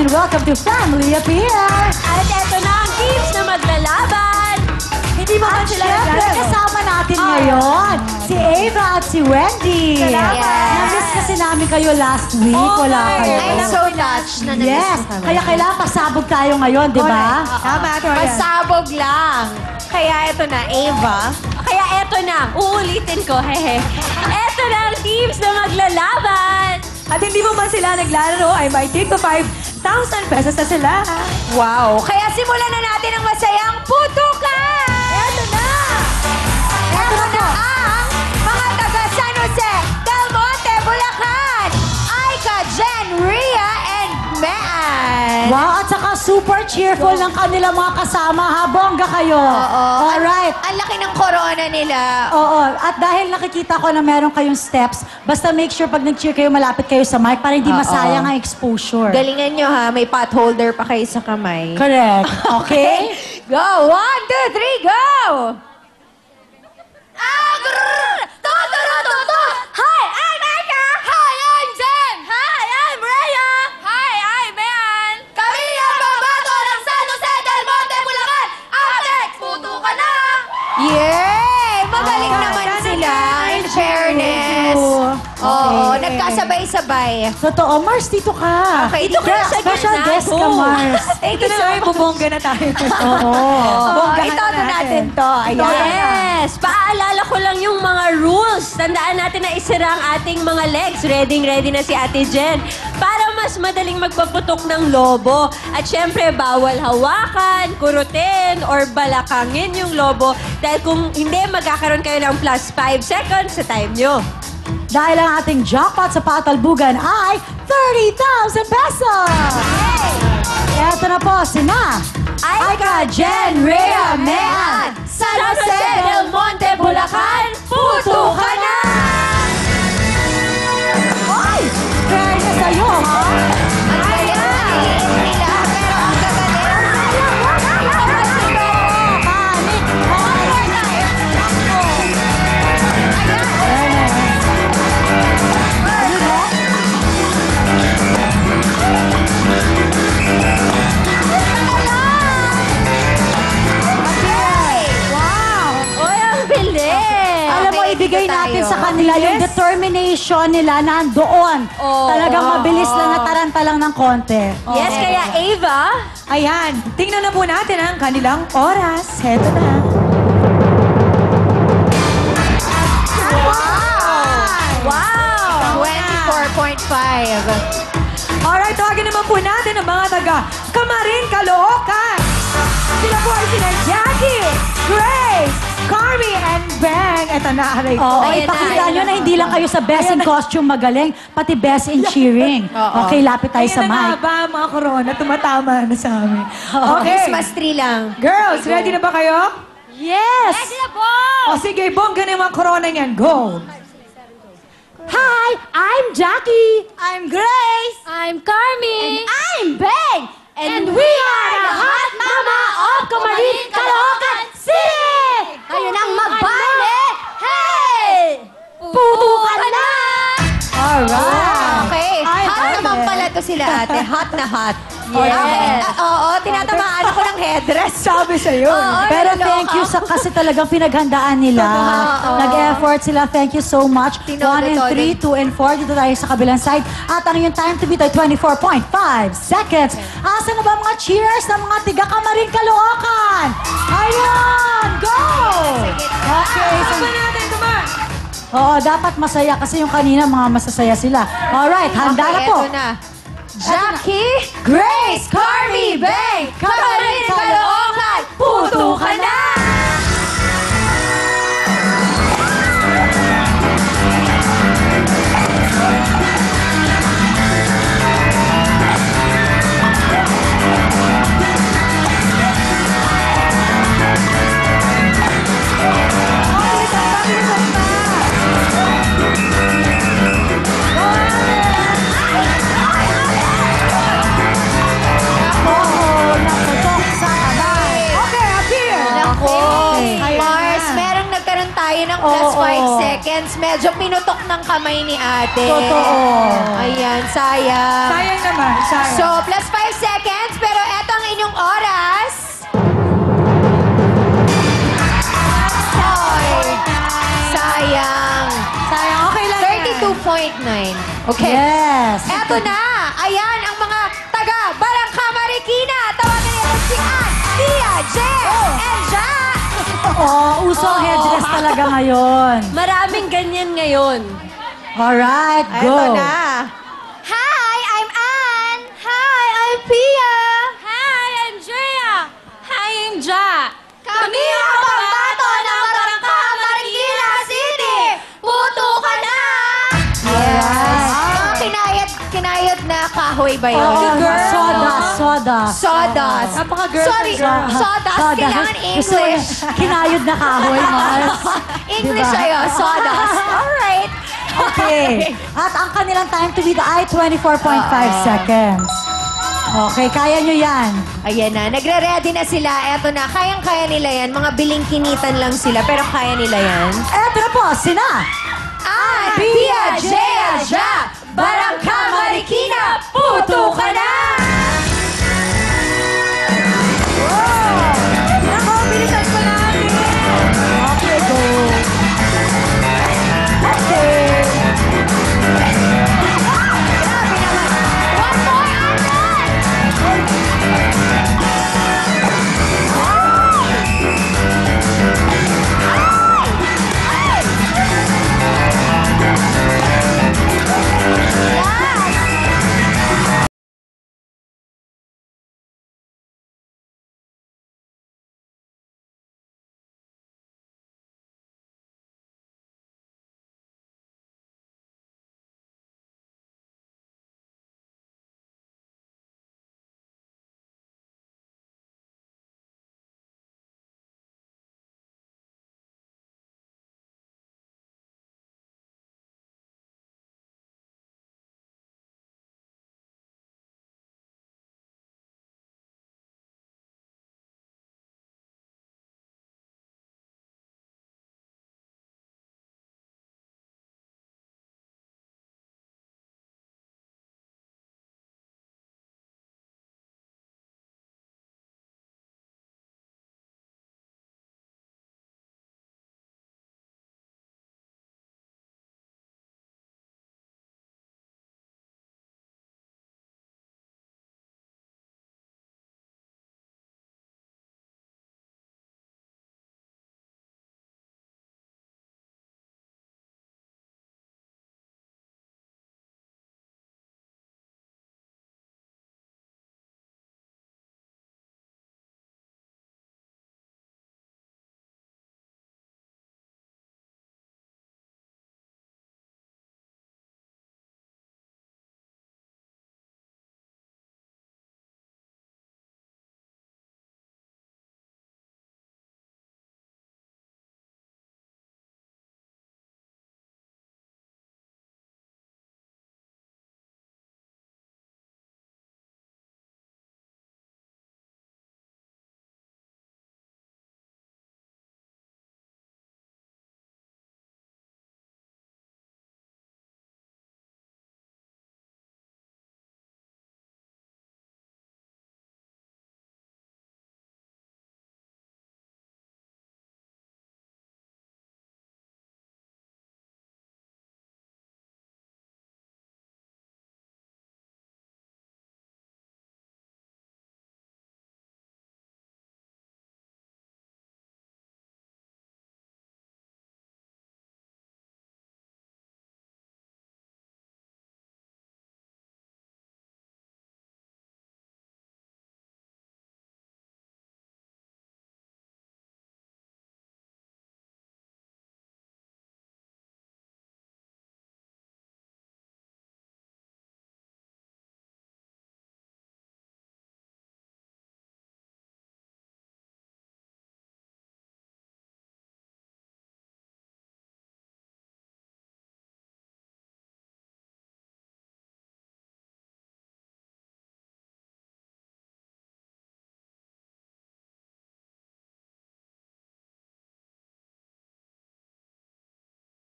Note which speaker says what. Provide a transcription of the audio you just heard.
Speaker 1: and welcome to Family Affair!
Speaker 2: At eto na ang teams na maglalaban. Hindi mo ba
Speaker 1: At
Speaker 2: sila
Speaker 1: syempre,
Speaker 2: naglalaro?
Speaker 1: kasama natin ngayon si Ava at si Wendy.
Speaker 2: Salamat.
Speaker 1: Na-miss kasi namin kayo last week. Wala kayo.
Speaker 3: I'm so touched na namiss
Speaker 1: Yes.
Speaker 3: ko kami.
Speaker 1: Kaya kailangan pasabog tayo ngayon, di ba?
Speaker 2: Tama,
Speaker 3: Pasabog lang.
Speaker 2: Kaya eto na, Ava. Kaya eto na, uulitin ko, hehe. Eto na ang teams na maglalaban.
Speaker 4: At hindi mo man sila naglalaro, ay may take to 5,000 pesos na sila.
Speaker 3: Wow. Kaya simulan na natin ang masayang putukan! Eto na! Eto na ang mga taga San Jose, Del Monte, Bulacan, Aika, Jen, Rhea, and Mean.
Speaker 1: Wow, at saka super cheerful ng kanilang mga kasama, ha? Bongga kayo.
Speaker 3: Oo.
Speaker 1: Alright.
Speaker 3: Ang laki ng corona nila.
Speaker 1: Oo. At dahil nakikita ko na meron kayong steps, basta make sure pag nag-cheer kayo, malapit kayo sa mic para hindi masayang ang exposure.
Speaker 3: Galingan nyo ha, may pot holder pa kayo sa kamay.
Speaker 1: Correct. Okay?
Speaker 3: Go! 1, 2, 3, go! Ah, grrr! To! Hi, I'm Aika! Hi, I'm Jen! Hi, I'm Rhea! Hi, I'm Mean! Kami ang babato ng San Jose del Monte, Bulacan! Atex, puto ka na! Yay! Magaling naman sila, in fairness. Oo, nagkasabay-sabay.
Speaker 1: Totoo. Mars, dito ka.
Speaker 3: Okay,
Speaker 2: Dito ka sa
Speaker 1: Special
Speaker 2: gitna.
Speaker 1: guest ka, Mars.
Speaker 4: Ito na, ay, bubongga na tayo.
Speaker 1: Oo.
Speaker 3: Oo, itodo natin to. Ayan.
Speaker 2: Yes! Paalala ko lang yung mga rules. Tandaan natin na isira ang ating mga legs. Ready na si Ate Jen. Para mas madaling magpaputok ng lobo. At syempre, bawal hawakan, kurutin, or balakangin yung lobo. Dahil kung hindi, magkakaroon kayo ng plus 5 seconds sa time nyo.
Speaker 1: Dahil ang ating jackpot sa patalbugan ay 30,000 pesos! Eto na po, sina Aika, Jen, Rhea, Mean,
Speaker 3: San Jose del Monte, Bulacan, puto ka na!
Speaker 1: Ay! Fairness sa'yo, ha?
Speaker 3: Ang saya! Nila, pero ang gagaling.
Speaker 2: Oy, ang bilis!
Speaker 1: Alam mo,
Speaker 3: Okay,
Speaker 1: ibigay
Speaker 3: dito
Speaker 1: natin
Speaker 3: tayo.
Speaker 1: sa kanila yung determination nila nandoon.
Speaker 2: Oo.
Speaker 1: Talagang mabilis lang, nataranta lang ng konti.
Speaker 2: Yes, kaya Ava,
Speaker 4: Ayan, tingnan na po natin ang kanilang oras. Heto na.
Speaker 3: Wow! 24.5.
Speaker 4: Alright, tawagin naman po natin ang mga taga Camarin, Caloocan. Sila po ay sina Jackie, Grace, Carmi, and Bang. Eto na, aray ko.
Speaker 1: Oo,
Speaker 2: Ayan
Speaker 1: ipakita
Speaker 2: na.
Speaker 1: nyo na hindi lang kayo sa best in costume magaling, pati best in cheering. Okay, lapit tayo
Speaker 4: Ayan
Speaker 1: sa
Speaker 4: na nga
Speaker 1: mic.
Speaker 4: ba, mga corona, tumatama na sa amin. Okay.
Speaker 3: Christmas tree lang.
Speaker 4: Girls, ready na ba kayo?
Speaker 1: Yes!
Speaker 4: O sige, bongga na yung mga corona niyan. Go!
Speaker 1: Hi, I'm Jackie.
Speaker 2: I'm Grace, I'm Carmi,
Speaker 1: I'm Bang. And we are the Hot Mama of Camarin, Caloocan City!
Speaker 3: Kayo nang magbaile! Hey!
Speaker 1: Puto ka na! Alright.
Speaker 3: Okay.
Speaker 1: Ay,
Speaker 3: Hot
Speaker 1: ay,
Speaker 3: naman
Speaker 1: eh.
Speaker 3: pala to sila, ate. Hot na hot.
Speaker 2: Yes.
Speaker 3: Okay. Oo, tinatamaan ako ng headdress.
Speaker 4: Sabi sa'yo.
Speaker 3: Oo,
Speaker 1: Pero
Speaker 3: naloka
Speaker 1: thank you
Speaker 3: ako.
Speaker 1: sa kasi talagang pinaghandaan nila.
Speaker 3: Oo.
Speaker 1: Nag-effort sila. Thank you so much.
Speaker 3: Tinodo,
Speaker 1: 1 and 3, 2 and 4. Dito tayo sa kabilang side. At ang yung time to beat ay 24.5 seconds. Asa na ba mga cheers ng mga tiga Camarin, Caloocan? Ayun! Go! Okay. So,
Speaker 4: Sama natin, come on!
Speaker 1: oo, dapat masaya kasi yung kanina mga masasaya sila. Alright, handa na po.
Speaker 3: Eto na. Jackie,
Speaker 1: Grace,
Speaker 3: Carmi, Bang, Camarin, Caloocan, puto ka na!
Speaker 1: Oo, naputok sa kamay.
Speaker 4: Okay, appear!
Speaker 3: seconds, medyo pinutok ng kamay ni ate.
Speaker 1: Totoo.
Speaker 3: Ayan, sayang.
Speaker 4: Sayang naman, sayang.
Speaker 3: So, plus 5 seconds, pero eto ang inyong oras. Ay, sayang.
Speaker 4: sayang, okay lang yan.
Speaker 3: 32.9. Okay.
Speaker 1: Yes.
Speaker 3: Eto na. Ayan ang mga taga Barangka Marikina. Tawagan nila si Ann, Tia, Jen, and Ja.
Speaker 1: Oo, uso ang headdress talaga ngayon.
Speaker 2: Maraming ganyan ngayon.
Speaker 1: Alright, go.
Speaker 3: Eto na. Hi, I'm Ann. Hi, I'm Pia.
Speaker 2: Hi, Andrea! Hi, I'm Ja!
Speaker 3: Kami ang pambato ng Barangka Marikina City. Puto ka na! Yes. Kinayod na kahoy ba yun?
Speaker 1: Oo, soda.
Speaker 3: Sawdust.
Speaker 4: Napaka-girl
Speaker 3: Sorry,
Speaker 4: na girl.
Speaker 3: sawdust. Kailangan
Speaker 1: Gusto mo
Speaker 3: English.
Speaker 1: kinayod na kahoy, Mars.
Speaker 3: English
Speaker 1: Diba?
Speaker 3: ayo, sawdust. Alright.
Speaker 1: Okay. At ang kanilang time to beat ay 24.5 seconds. Okay, kaya nyo yan.
Speaker 3: Ayan na, nagre-ready na sila. Eto na, kayang-kaya nila yan. Mga bilingkinitan lang sila, pero kaya nila yan.
Speaker 1: Eto na po, sina.
Speaker 3: Pia, Jea, Ja, Barangka Marikina, puto ka na!